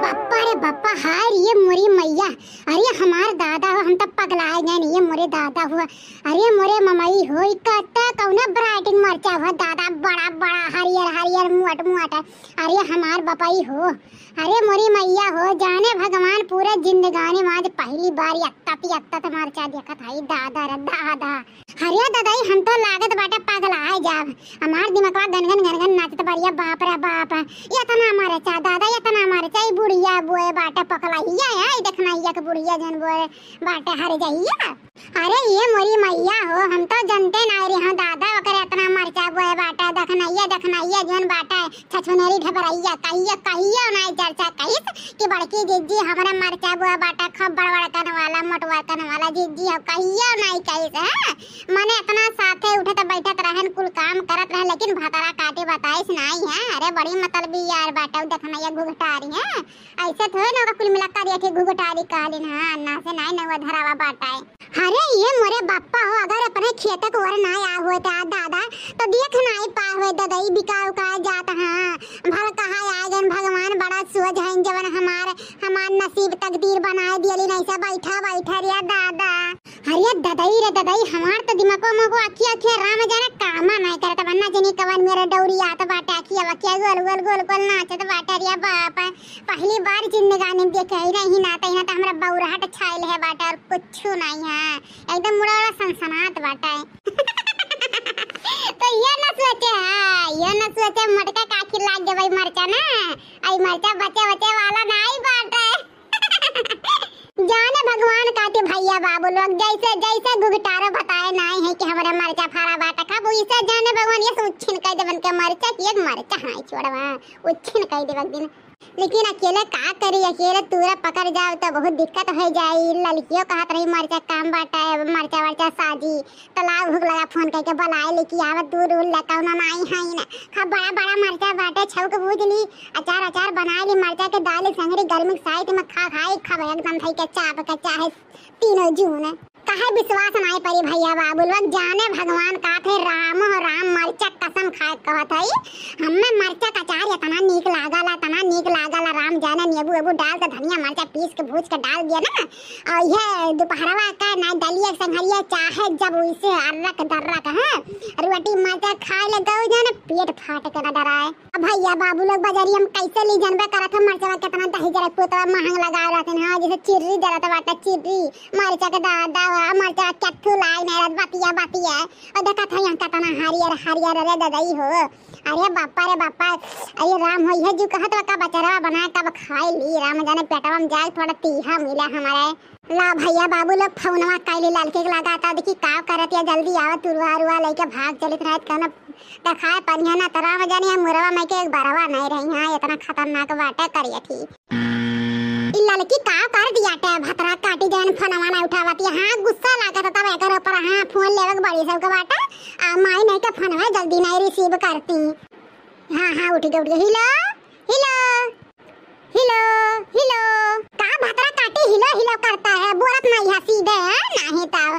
रे बाप्पा, हाय ये मोरी मैया। अरे हमार दादा हो, हम तब पगलाए गए। ये मोरे दादा हुआ। अरे मोरे ममई हो, कत्ता कौना ब्राइटिंग मरचा हुआ दादा, बड़ा बड़ा हरियर हरियर मुआट मुआट। अरे हमार बपाई हो। अरे मोरी मैया हो, जाने भगवान पूरे जिंदगानी में आज पहली बार यत्ता मरचा देखा था। दादा रे दादा, हरिया दादाई हम तो लागत बाटा पगलाए जाब। हमार दिमागवा गनगन गनगन नाचत बढ़िया। बाप रे बाप, इतना मरचा दादा, इतना मरचा। बुढ़िया बोए बाटे पकलाइया है, देखना ये के बुढ़िया जन बोए बाटे हर जाइया। अरे ये मोरी मैया हो, हम तो जनते ना रे हां दादा ओकरे इतना मरचा बोए बाटे। देखना ये जन बाटे छछुनेरी ढबरैया। कहिया ना चर्चा कहिस कि बड़की जीजी हमरे मरचा बोए बाटे, खूब बड़बड़ कन वाला मोटवा कन वाला जीजी हो। कहिया नहीं कहिस है माने इतना साथे उठत बैठत रहन, कुल काम करत रहे, लेकिन भतरा काटे बताइस नहीं है। अरे बड़ी मतलबी यार बाटे। देखना ये घुघटारी है, ऐसे थोड़े ना कुल मिलाकर ये के घुघटारी कहलिन। हां अन्ना से नहीं नवा धरावा बाटा है। अरे ये मोरे बाप्पा हो, अगर अपने खेत को वर ना आ होए ता दादा तो देख नहीं पा होए ददई बिकाव का जात। हां भल कहा आ गन भगवान बड़ा सोच है जवन हमार नसीब तकदीर बनाए दियली। नहीं से बैठा रे दादा। अरे ददई रे ददई, हमार तो दिमागो मगो आखी राम जाने कामा नहीं करत बन्ना जनी कवन मेरे डौरी आत बाटे। आखिया गोल नाचत बाटे रे बाप। पहली बार जिंदगानी में देखे ही नहीं ना तइना त हमरा बौराहट छाइल है बाटे और कुछ नहीं है। एकदम मुड़ा सनसनात बाटे। तो ये न सोचे मटका काखी लाग गए मरचा ना। आई मरचा बचे वाला नहीं बाटे। जाने भगवान काटे भैया बाबू लोग जैसे गुगटारो बताए नहीं है कि हमारे मरचा फारा बाटा खा वो इसे जाने भगवान ये उच्छिन कह देवन के मरचा की एक मरचा हां छोड़वा उच्छिन कह देवन दिन। लेकिन अकेले का करी, अकेले तूरा पकड़ जाओ तो बहुत दिक्कत हो जाई। लड़कियों कहत रही मरचा काम बाटा है, मरचा साजी तलाव भूख लगा फोन करके बुलाए लेके आवत दूर लकाउना नहीं है ना। खा बड़ा मरचा बाटे, छौक भूजली अचार बनाए ली मरचा के दाल संगरी गर्मी साइड में खाए एकदम थई के चाप के चाहे तीनों जून। कहे विश्वास नहीं परी भैया बाबू लोग, जाने भगवान का थे राम मरचा कसम खाए कहत है। हमें मरचा का अचार इतना नीक लागला राम जाने नींबू डाल के धनिया मरचा पीस के भूज के डाल दिया ना। और ये दोपहरवा का ना दलिया संघरिया चाहे जब उसे अर्रक दर्रक है रोटी मरचा खाए ले गौ जाने पेट फाट के ना डराए। भैया बाबू लोग बाजारी हम कैसे ली जानबे करत हम मरचा कितना दही जरा पोतवा महंग लगा रहते हैं। हां जैसे चिर्री जरा बाटा चिर्री मरचा के दादा मरचा कत्थू लाई मेरा बातिया और देखा था यहाँ कितना हरियर रे ददई हो। अरे बापा रे बापा, अरे राम हो यह जो कहत का बचरा बना कब खाए ली। राम जाने पेटवा में जाए थोड़ा तीहा मिला हमारे। ला भैया बाबू लोग फोनवा कैली लड़के के लगाता देखी का करत या जल्दी आवत तुरवा लेके भाग चलित रहत कन दिखाए पनिया ना तरा में जाने मुरवा में के एक बरवा नहीं रही। हां इतना खतरनाक बाटे करिए थी लड़की का कर दिया टे भतरा काटी जन फोनवा ना उठावती। हां गुस्सा लागत तब एकर ऊपर। हां फोन लेवक बड़ी सब के बाटा आ माई नहीं के फोनवा जल्दी नहीं रिसीव करती। हां उठ गई हिलो का भतरा काटी हिलो करता है बोलत नहीं है सीधे नहीं तब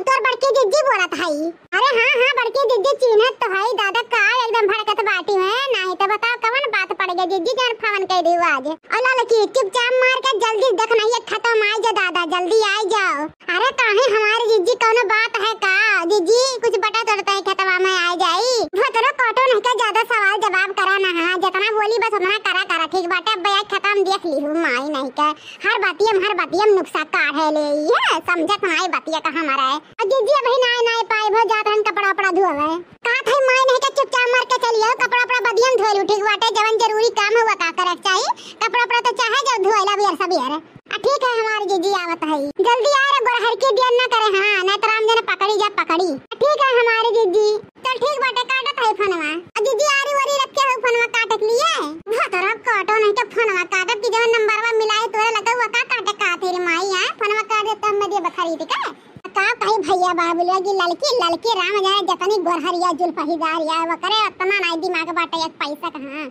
तोर बड़की जिज्जी बोलत है। अरे हां बड़की जिज्जी चिन्हत तो है दादा का एकदम भड़कत बाटी है नहीं तो बताओ कवन बात पड़ गई जिज्जी जान फोन कर दी आज। और लड़की चुपचाप मार के जल्दी देखना ये खत्म आई जा दादा जल्दी आ जाओ। अरे काहे हमारी जिज्जी कौन बात है का जिज्जी कुछ बता तोड़ता है खतवा में आ जाई। भतरो कोटो नहीं का ज्यादा सवाल जवाब करा ना। हां जितना बोली बस उतना करा ठीक बाटे। अब बैग खत्म देख ली हूं माई नहीं का हर बातियम नुक्सा काढ़े ले ये समझत नहीं बातिया का हमारा है। और जिज्जी अभी नहीं पाए भो जात हन कपड़ा धोवे का थे माई नहीं का चुपचाप मार के चलियो कपड़ा बदियम धोलू ठीक बाटे। जवन जरूरी काम हुआ का करे चाहिए कपड़ा तो चाहे जो धोइला बियर सब यार ठीक है। हमारी जिज्जी आवत है जल्दी आ रे गोरहर के दिया ना करे। हां ना तराम जने पकड़ी ठीक है हमारी जिज्जी चल ठीक बाटे काटत है फोनवा। जिज्जी आरी वरी रखे हो फोनवा काटत लिए भतरा काटो नहीं तो फोनवा काटत की जवन नंबरवा मिलाए तोरे लगा हुआ का काटे का तेरी माई है फोनवा काट दे तब मैं दे बखरी का कही भैया बाबू लोग लड़की राम जाने जतनी गोरहरिया जुल्फहीदार या वो करे उतना नहीं दिमाग बाटे एक पैसा कहां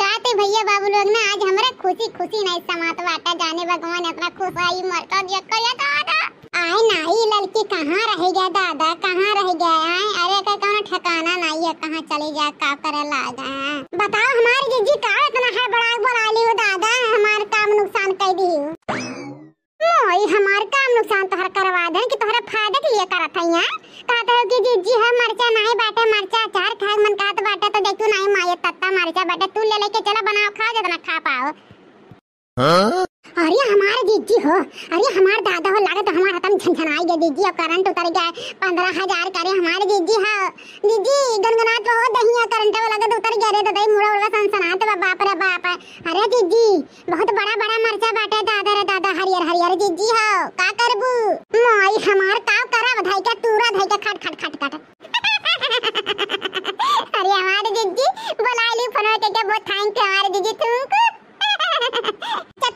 कहते भैया बाबू लोग ना आज हमारा खुशी नहीं समात बाटा। जाने भगवान इतना खुश आई मरता दिया कया दादा आए नहीं लड़की कहां रह गया दादा कहां रह गया है। अरे का कौन ठिकाना नहीं है कहां चले जा का करे लागा बताओ हमारी जिज्जी का इतना है बड़ा बोला ली ले लेके चला, बनाओ खाओ जितना खा पाओ। अरे हमारे जीजी हो, अरे हमारे दादा हो, लागत हमारा हतम झनझनाई गया जीजी, अब करंट उतर गया 15,000 करे हमारे जीजी। हाँ जीजी गनगनात हो दहिया करंट वो लागत उतर गया रे दादा, मुड़ा उड़ा सनसनात बाप रे बाप। अरे जीजी बहुत बड़ा बड़ा मरचा बाटे दादा रे दादा, हरियर हरियर जीजी हो का करबू मोई हमार का करा बधाई का तूरा धाई का खट खट खट खट। अरे हमारे जीजी बुला ली फोन के बहुत थैंक यू हमारे जीजी,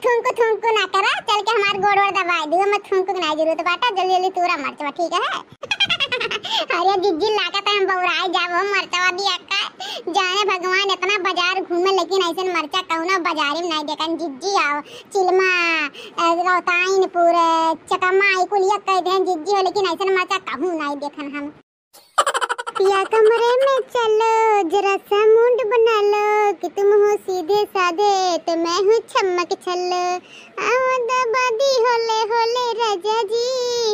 तुमको थूंकू ना करा, चल के हमार गोड़ ओड़ दबा दियो, मत थूंकू ना जरूरत बाटा, जल्दी जल्दी तूरा मरचवा ठीक है। अरे जीजी लागत हम बौराई जाबो मरचवा दिया का, जाने भगवान इतना बाजार घूमे लेकिन ऐसे मरचा कहूना बाजारी में नहीं देखन जीजी। आओ चिलमा रोताइन पूरे चकमा कुलिया कह दे जीजी हो, लेकिन ऐसे मरचा कहूं नहीं देखन हम। या कमरे में चलो जरा सा मूड बना लो कि तुम हो सीधे साधे तो मैं हूँ चमक छल्लो, आवाज़ होले होले राजा जी,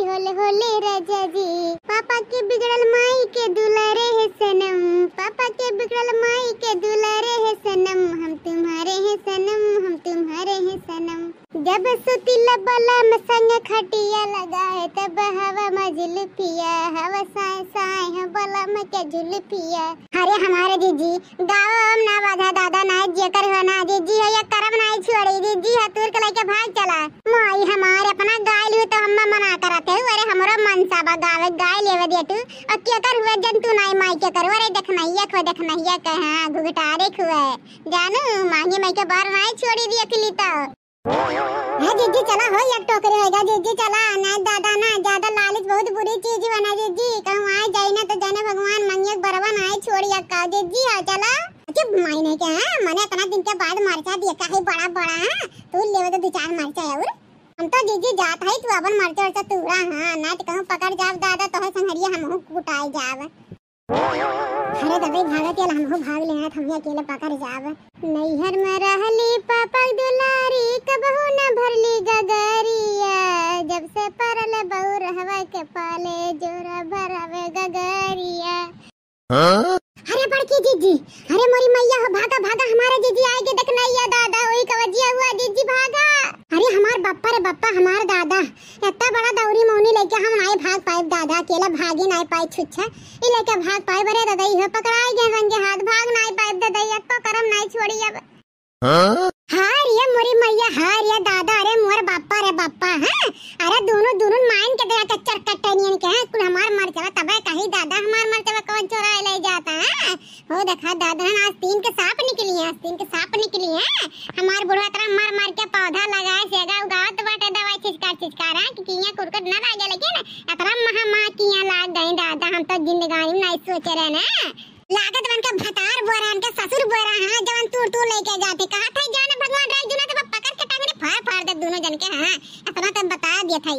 होले होले राजा जी। पापा के बिगड़ल माई के दुलारे है सनम, पापा के बिगड़ल माई के दुलारे है सनम, हम तुम्हारे हैं सनम, हम तुम्हारे हैं सनम। जब सुतीला बला में संग खटिया लगा है तब हवा में जुल्फिया, हवा साए साए है बला में के जुल्फिया। अरे हमारे जीजी गाँव ना बाधा दादा ना जेकर हो ना जीजी है या करम ना छोड़ी जीजी है तूर के लेके भाग चला। माई हमारे अपना गाय लियो तो हम मना करते हो, अरे हमारा मनसा बा गावे गाय लेवे दे तू और क्या कर हुए जंतु नाई माई के कर, अरे देखनैया कहां घुघटारे खुए जानू मांगे माई के बार नाई छोड़ी दी अकेली तो। हाँ जीजी चला हो एक टोकरी होगा जीजी चला, ना दादा ना ज्यादा लालच बहुत बुरी चीज बना जीजी, कहूँ आए जाए ना तो जाने भगवान मंगे बरवा ना छोड़ी का जीजी। हाँ चला चुप माई नहीं क्या है मैंने इतना दिन के बाद मरचा दिया का है बड़ा बड़ा है तू लेवे तो 2-4 मरचा है और हम तो जीजी जात है तू अपन मरचा वर्चा तूरा। हाँ ना तो कहूँ पकड़ जाब दादा तो है संहरिया हम कुटाई जाब। अरे दबे भागत यार हमहु भाग लेना हम अकेले पकड़ जाब। नैहर में रहली पापा दुलारी कबहू न भरली गगरिया, जब से परल बहु रहवा के पाले जोरा भरावे गगरिया। अरे बड़की जीजी अरे मोरी मैया हो भागा भागा हमारे जीजी आएगे देख नैया दादा वही कवजिया हुआ जीजी भागा। अरे हमार बप्पा रे बप्पा हमार दादा इतना बड़ा दौरी मौनी लेके हम नहीं भाग पाए दादा, अकेला भागी नहीं पाए छुच्छा ई लेके भाग पाए बरे दादा ये पकड़ाई गए रंगे हाथ भाग नहीं पाए दादा ये तो करम नहीं छोड़ी अब। हां रे मोरी मैया हां रे दादा अरे मोर बाप्पा रे बाप्पा। हां अरे दोनों दोनों माइन के दया कच्चर कट्टनियन के हैं कुल हमार मर चला तबे कहीं दादा हमार मर चला कौन चोरा ले जाता है। हो देखा दादा आज 3 के सांप निकली हैं, 3 के सांप निकली हैं। हमार बुढ़वा तरह मार मार के पौधा लगाए सेगा उगावत बाटे दवाई छिचकार कि किया कुरकुर ना लागे, लेकिन इतना महा किया लाग गई दादा हम तो जिंदगानी में नहीं सोचे रहे ना। लागत बन के भतार बोरा के ससुर बोरा हां जवन तूर लेके जाते कहा था जाने भगवान राज जुना तो पकड़ के टांगने फाड़ फाड़ दे दोनों जन के। हां इतना तो बता दिया था।